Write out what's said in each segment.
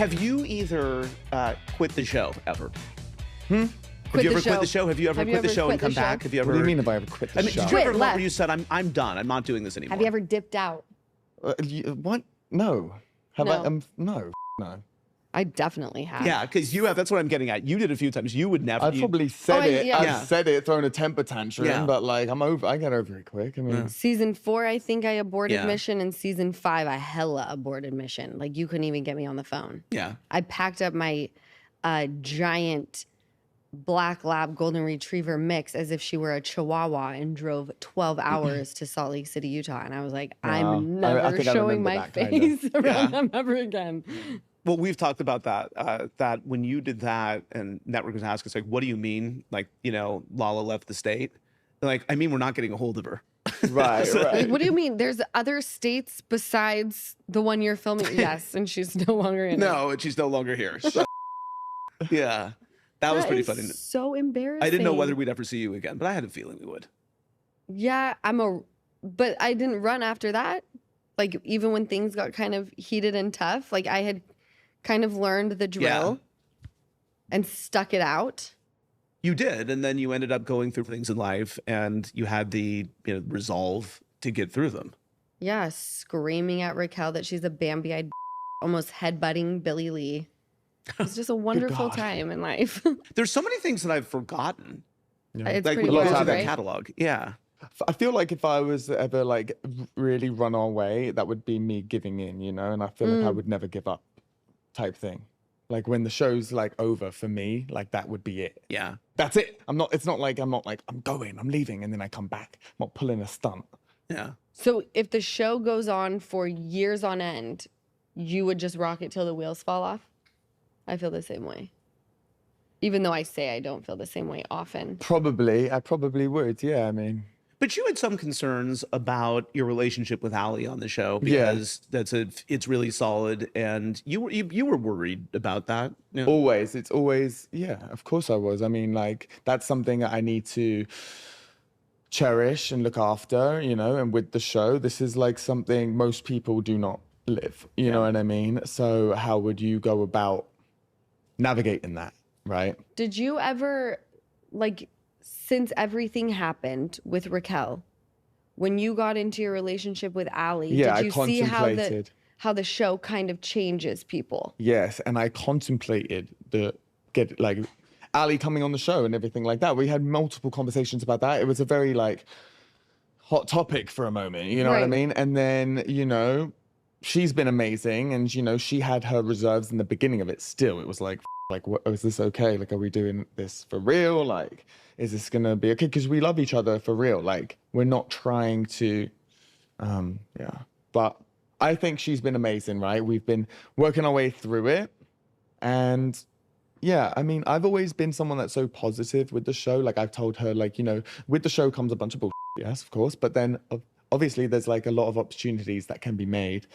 Have you either quit the show ever? Have you ever quit the show? Have you ever quit the show and come back? Have you ever? What do you mean if I ever quit the show? Did you ever where you said, I'm done. I'm not doing this anymore? Have you ever dipped out? What? No. Have No. I? No. I definitely have. Yeah, because you have. That's what I'm getting at. You did a few times. You would never. I probably said it. yeah. I've said it, thrown a temper tantrum, but like I get over it quick. I mean, Season 4, I think I aborted mission, and season 5, I hella aborted mission. Like you couldn't even get me on the phone. Yeah. I packed up my giant black lab golden retriever mix as if she were a chihuahua and drove 12 hours to Salt Lake City, Utah. And I was like, I'm never showing my face around them ever again. Well, we've talked about that, that when you did that and Network was asking us, like, what do you mean? Like, Lala left the state. They're like, I mean, we're not getting a hold of her. Right. Like, what do you mean? There's other states besides the one you're filming? Yes, and she's no longer in it. No, and she's no longer here. Yeah. That was pretty funny. So embarrassing. I didn't know whether we'd ever see you again, but I had a feeling we would. Yeah, but I didn't run after that. Like, even when things got kind of heated and tough, like I had kind of learned the drill and stuck it out. You did, and then you ended up going through things in life, and you had the resolve to get through them. Yeah, screaming at Raquel that she's a Bambi-eyed almost headbutting Billy Lee. It's just a wonderful time in life. There's so many things that I've forgotten. Yeah. It's like pretty when wild, that right? catalog. Yeah. I feel like if I was ever like really run away, that would be me giving in, and I feel like I would never give up type thing. Like when the show's like over for me, like that would be it. Yeah. That's it. It's not like I'm going, I'm leaving and then I come back. I'm not pulling a stunt. Yeah. So if the show goes on for years on end, you would just rock it till the wheels fall off? I feel the same way. Even though I say I don't feel the same way often. I probably would, yeah, I mean. But you had some concerns about your relationship with Ali on the show because it's really solid, and you were worried about that. Yeah. Always, it's always, yeah, of course I was. I mean, like, that's something that I need to cherish and look after, and with the show, this is like something most people do not live, you know what I mean? So how would you go about navigating that, right? Did you ever, like, since everything happened with Raquel, when you got into your relationship with Ali, did you see how the show kind of changes people? Yes, and I contemplated Ali coming on the show and everything like that. We had multiple conversations about that. It was a very like hot topic for a moment, you know what I mean? And then, she's been amazing, and she had her reserves in the beginning of it. Still, it was like, what, is this okay? Like, are we doing this for real? Like, is this gonna be okay? Because we love each other for real. Like, we're not trying to, But I think she's been amazing, right? We've been working our way through it, and yeah, I mean, I've always been someone that's so positive with the show. Like, I've told her, like, with the show comes a bunch of bullshit, yes, of course, but then obviously there's like a lot of opportunities that can be made.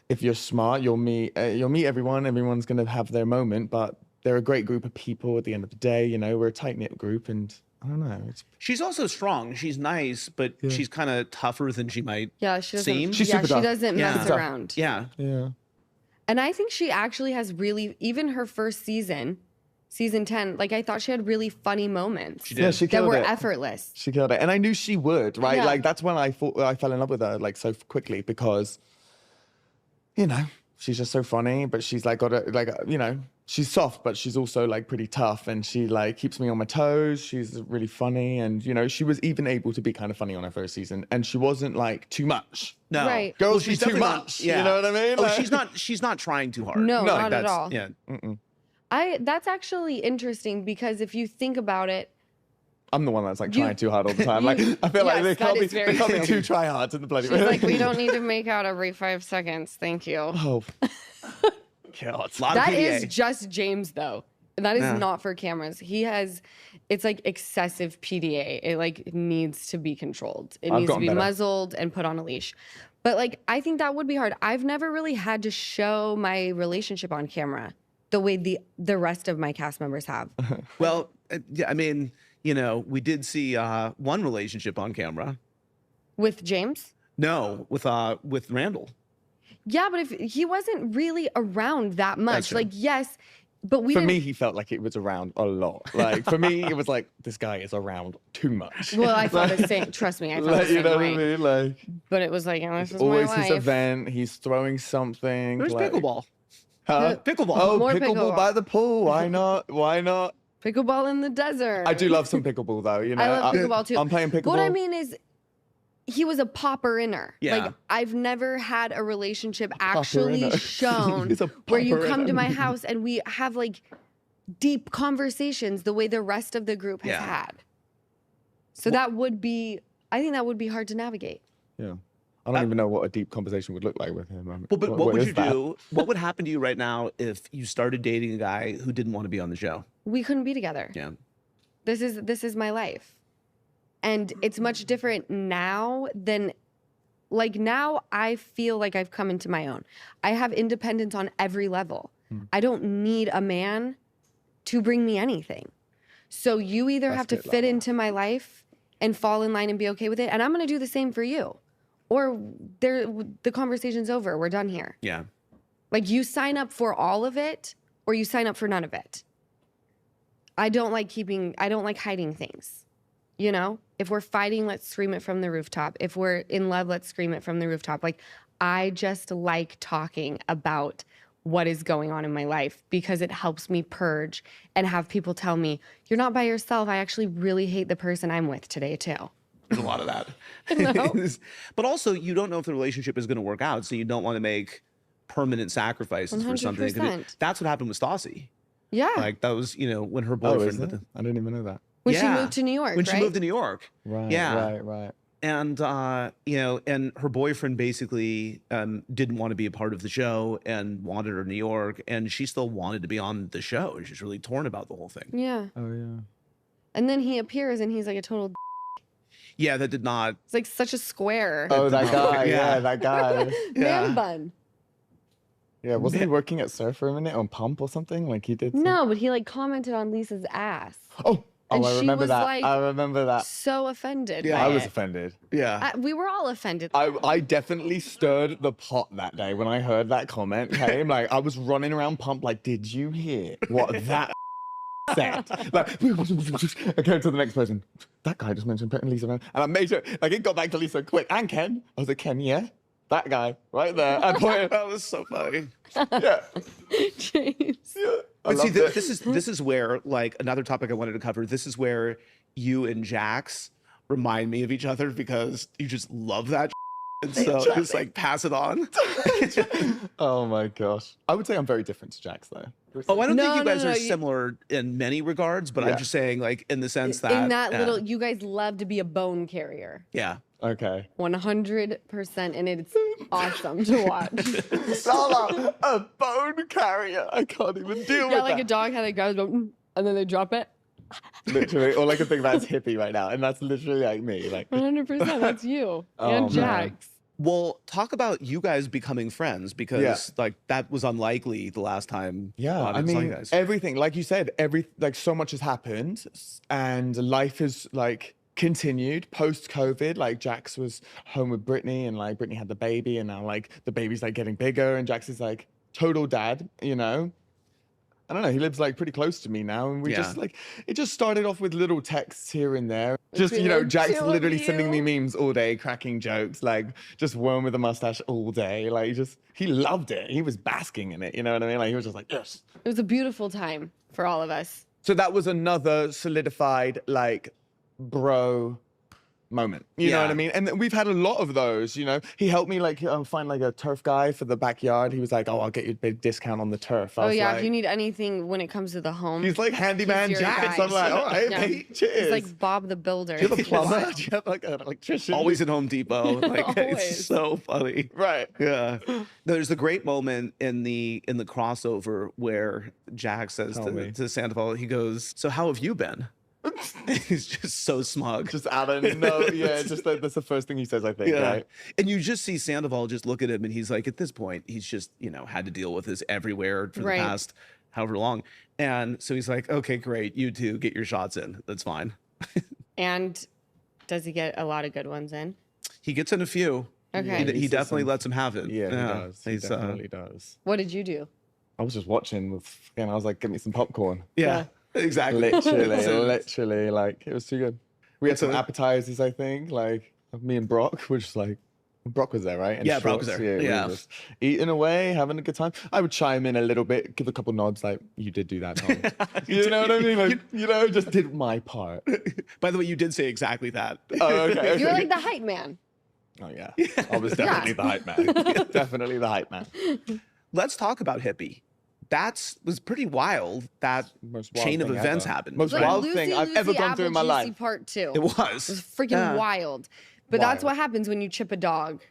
If you're smart, you'll meet everyone. Everyone's going to have their moment, but they're a great group of people at the end of the day. We're a tight-knit group, and I don't know. She's also strong. She's nice, but she's kind of tougher than she might seem. She's super tough. She doesn't mess around. Yeah. Yeah. And I think she actually has really, even her first season 10, like I thought she had really funny moments. She did. Yeah, she that killed were it. effortless. She killed it. And I knew she would, right? Yeah. Like, that's when I thought I fell in love with her, like, so quickly, because, she's just so funny, but she's like she's soft, but she's also like pretty tough, and she like keeps me on my toes. She's really funny, and she was even able to be kind of funny on her first season, and she wasn't like too much. No. Right. Girls, she's too much. Yeah. You know what I mean? Like, she's not trying too hard. No, not at all. Yeah. That's actually interesting, because if you think about it, I'm the one that's like trying too hard all the time. Like, I feel like there can't be two tryhards in the bloody. She's like, we don't need to make out every 5 seconds. Thank you. Oh, God. That is just James, though. That is not for cameras. It's like excessive PDA. It like needs to be controlled. It needs to be muzzled and put on a leash. But like, I think that would be hard. I've never really had to show my relationship on camera the way the rest of my cast members have. Well, I mean, we did see one relationship on camera. With James? No, with Randall. Yeah, but if he wasn't really around that much, like, yes, but for me, he felt like it was around a lot. Like, for me, it was like, this guy is around too much. Well, I felt the same. Trust me, I felt the same you know way. what I mean? Like, but it was like, oh, this is always my life. his event. He's throwing something. There's like, pickleball. Huh? Pickleball. Oh, More pickleball by the pool. Why not? Why not? Pickleball in the desert. I do love some pickleball, though. You know, I love pickleball, too. I'm playing pickleball. What I mean is, he was a popper-inner. Yeah. Like, I've never had a relationship actually Popper-inner. shown He's a where you come to popper-inner. my house and we have, like, deep conversations the way the rest of the group has Yeah. had. So that would be, I think that would be hard to navigate. Yeah. I don't even know what a deep conversation would look like with him. I mean, Well, but what would is you that? do? What would happen to you right now if you started dating a guy who didn't want to be on the show? We couldn't be together. Yeah. This is my life. And it's much different now than, like, now I feel like I've come into my own. I have independence on every level. I don't need a man to bring me anything. So you either have to fit into my life and fall in line and be okay with it, and I'm going to do the same for you. Or the conversation's over. We're done here. Yeah. Like, you sign up for all of it or you sign up for none of it. I don't like hiding things. You know, if we're fighting, let's scream it from the rooftop. If we're in love, let's scream it from the rooftop. Like, I just like talking about what is going on in my life because it helps me purge and have people tell me, you're not by yourself. I actually really hate the person I'm with today, too. There's a lot of that. No. But also, you don't know if the relationship is going to work out, so you don't want to make permanent sacrifices for something. 100%. That's what happened with Stassi. Yeah. Like, that was, when her Oh, boyfriend. is it? I didn't even know that. When she moved to New York, When right? she moved to New York. Right. Yeah. Right. And, and her boyfriend basically didn't want to be a part of the show and wanted her in New York. And she still wanted to be on the show. And she's really torn about the whole thing. Yeah. Oh, yeah. And then he appears and he's like a total. Yeah, that did not. It's like such a square. Oh, that guy. Yeah. Yeah, that guy. Man bun. Yeah, wasn't he working at Surf for a minute on Pump or something? Like he did. No, but he like commented on Lisa's ass. Oh, And I she remember was that. like- I remember that. So offended. Yeah. by I was it. offended. Yeah. We were all offended. I definitely stirred the pot that day when I heard that comment came. Like I was running around Pump like, did you hear what that said? Like, I came to the next person. That guy just mentioned putting Lisa around. And I made sure, like it got back to Lisa quick. And Ken. I was like, Ken, yeah? That guy right there. I pointed. That was so funny. Yeah. James. Yeah. I But see, loved it. this is where, like, another topic I wanted to cover. This is where you and Jax remind me of each other because you just love that. And so just like pass it on. Oh my gosh. I would say I'm very different to Jax though. Oh, I don't think you guys are you- similar in many regards, but Yeah. I'm just saying, like, in the sense that In that little, you guys love to be a bone carrier. yeah. Okay. 100%, and it's awesome to watch. Sala, a bone carrier. I can't even deal with Yeah, like that. a dog how they go, and then they drop it. Literally, all I can think about is hippie right now, and that's literally like me. Like, 100%, that's you Oh, and man. Jax. Well, talk about you guys becoming friends because Yeah. like that was unlikely the last time. yeah, I saw you mean, guys. everything, like you said, like so much has happened, and life is like continued post COVID. Like Jax was home with Brittany, and like Brittany had the baby, and now like the baby's like getting bigger, and Jax is like total dad, you know. I don't know. He lives like pretty close to me now, and we just like it just started off with little texts here and there. Just Between the Jax two of literally you. sending me memes all day, cracking jokes, like just worm with a mustache all day. Like he loved it. He was basking in it. You know what I mean? Like he was just like yes. It was a beautiful time for all of us. So that was another solidified like bro moment. You know what I mean? And we've had a lot of those, you know. He helped me like find like a turf guy for the backyard. He was like, "Oh, I'll get you a big discount on the turf." I Oh was yeah, like, if you need anything when it comes to the home. he's like handyman he's your Jax. guy. I'm like, all right, Yeah. mate, cheers. He's like Bob the Builder. do you have a plumber? Do you have like an electrician? Always at Home Depot. Like it's Always. so funny. Right. Yeah. There's a great moment in the crossover where Jack says Tell me. to Sandoval, he goes, "So how have you been?" He's just so smug. Just out of no, yeah, just like, that's the first thing he says, I think, right? And you just see Sandoval just look at him and he's like, at this point, he's just, had to deal with this everywhere for Right. the past however long. And so he's like, okay, great. You two get your shots in. That's fine. And does he get a lot of good ones in? He gets in a few. Okay. He definitely lets him have it. Yeah, he does. He definitely does. What did you do? I was just watching and I was like, "Give me some popcorn." Yeah. Exactly. Literally, like it was too good. We had some appetizers, I think. Like me and Brock were just like, Brock was there, right? And Brock was there. We were just eating away, having a good time. I would chime in a little bit, give a couple nods, like you did do that, Tom. You know what I mean? Like just did my part. By the way, you did say exactly that. Oh, okay. You're like the hype man. Oh yeah, I was definitely the hype man. Definitely the hype man. Let's talk about Hippie. Was pretty wild. That chain of events happened. Most wild thing I've ever gone through in my life. Part 2. It was freaking wild. But that's what happens when you chip a dog.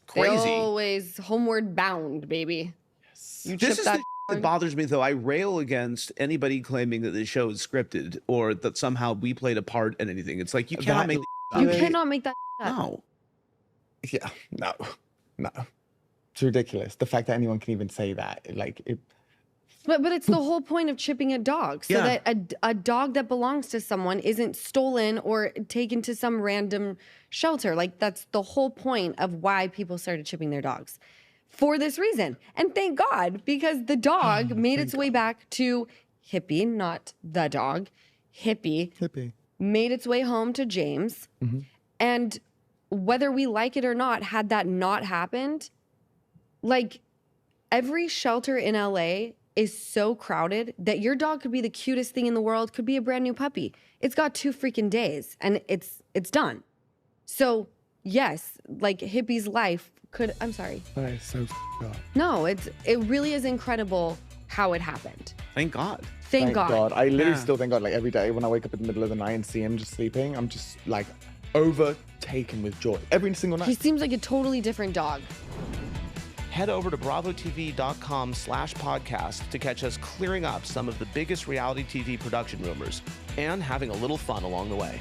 Crazy. They're always homeward bound, baby. Yes. You this chip is that. That bothers me, though. I rail against anybody claiming that the show is scripted or that somehow we played a part in anything. It's like you cannot make. You cannot make that up. No. Yeah. No. It's ridiculous. The fact that anyone can even say that, like it. But it's the whole point of chipping a dog, so that a dog that belongs to someone isn't stolen or taken to some random shelter. Like that's the whole point of why people started chipping their dogs, for this reason. And thank God, because the dog made its way back to Hippie, not the dog. Hippie made its way home to James, and whether we like it or not, had that not happened, like every shelter in LA is so crowded that your dog could be the cutest thing in the world, could be a brand new puppy. It's got 2 freaking days and it's done. So yes, like Hippie's life could, I'm sorry. That is so up. No, it really is incredible how it happened. Thank God. Thank God. I literally still thank God. Like every day when I wake up in the middle of the night and see him just sleeping, I'm just like overtaken with joy every single night. He seems like a totally different dog. Head over to bravotv.com/podcast to catch us clearing up some of the biggest reality TV production rumors and having a little fun along the way.